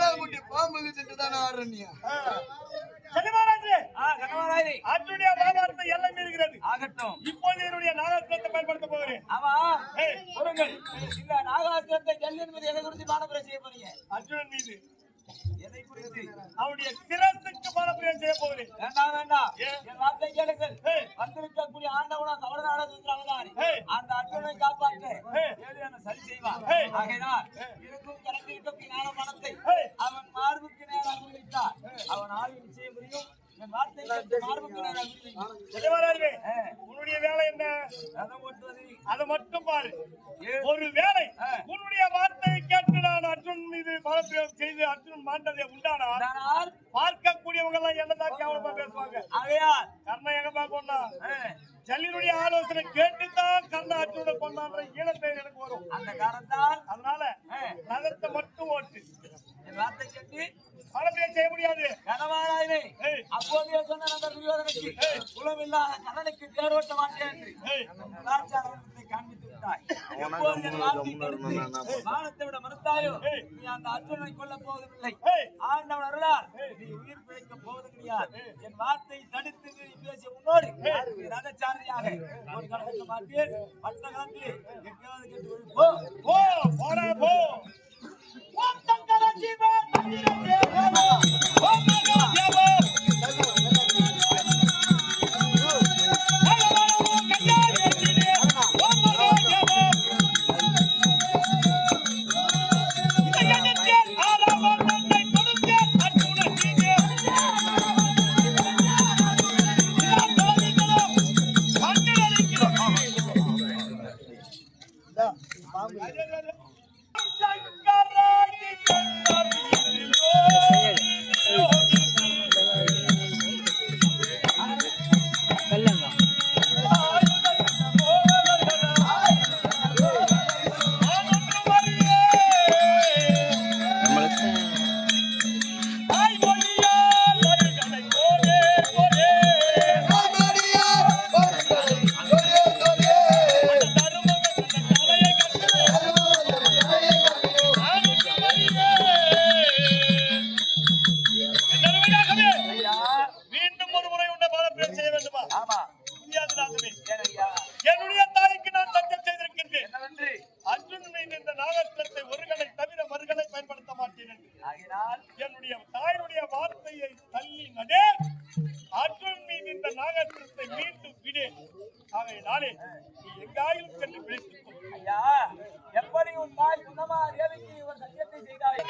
பாலாங்குட்டி பாம்புக்கு சென்றுதான் ஆடுறீங்க. அர்ஜுனுடைய நாகாஸ்திரத்தை எல்லாம் இருக்கிறது. ஆகட்டும், இப்போது என்னுடைய நாகாஸ்திரத்தை பயன்படுத்த போகிறேன். ஆமா, சொல்லுங்கள். இந்த நாகாஸ்திரத்தை ஜல்லின் மீது எதை குறித்து பாடப்பிரயோகம் செய்ய போறீங்க? அர்ஜுனன் மீது. எதை குறித்து? அவருடைய சிரசுக்கு பாடப்பிரயோகம் செய்ய போகிறேன். வேண்டாம் வேண்டாம், என் வார்த்தை கேளுங்கள். வந்திருக்கக்கூடிய ஆண்டவனா கவலைநாட அவதாரி அந்த அர்ஜுனை காப்பாற்ற சரி செய்வான். ஆகையினால் இருக்கும் கலந்திருக்கக்கூடிய ஞான பணத்தை அவன் மார்புக்கு நேரம் அறிவித்தார். அவன் ஆய்வு செய்ய முடியும். உன்னுடைய வேலை என்ன? அதை மட்டும் பாரு. ஒரு வேலை உன்னுடைய வார்த்தையை கேட்டு நான் அர்ஜுன் மீது பலப்பிரயோகம் செய்து அர்ஜுன் மாண்டதை உண்டானால் பார்க்கக்கூடியவங்க எல்லாம் என்னதான் கேவலமா பேசுவாங்க. கர்ணன் எங்க பாக்கொண்டா ஜல்லினுடைய ஆலோசனை கேட்டுதான் கர்ண அர்ஜுன கொண்டான்ற ஈழத்தை எனக்கு வரும். அந்த காரணத்தால் அதனால நகத்தை மட்டும் ஓட்டு. வார்த்தை கேட்டு பலப்பிரயோகம் செய்ய முடியாது. கனவாராயனே, அப்போதே சொன்ன அந்த துரியோதனுக்கு குலமில்லாத கண்ணனுக்கு தேரோட்ட மாட்டேன் என்று காண்பித்து விட்டாய். வானத்தை விட மறுத்தாயோ நீ அந்த அர்ஜுனனை கொல்ல போவதில்லை. ஆண்டவன் அருளால் நீ உயிர் பிழைக்க போவது கிடையாது. என் வார்த்தை தடுத்து நீ பேசிய முன்னோடு ரதச்சாரியாக ஒரு கடலுக்கு மாட்டேன். மற்ற காலத்தில் எங்கேயாவது கேட்டு போ போ போடா போ. ஓம் சங்கர ஜீவ என்னுடைய தாய்க்கு நான் சத்தியம் செய்திருக்கின்றேன். அர்ஜுன் மீது இந்த நாகத்திரத்தை ஒருகளை தவிர மறுகளை பயன்படுத்த மாட்டேன். என்னுடைய தாயினுடைய வார்த்தையை தள்ளி நடே. அர்ஜுன் மீது இந்த நாகத்திரத்தை மீண்டும் விடு. ஆகையினாலே நீ எங்காயும் சென்று பிழைத்துக்கொள். எப்படி உன் தாய் சுத்தமா தேவிக்கு ஒரு சத்தியத்தை செய்தாய்?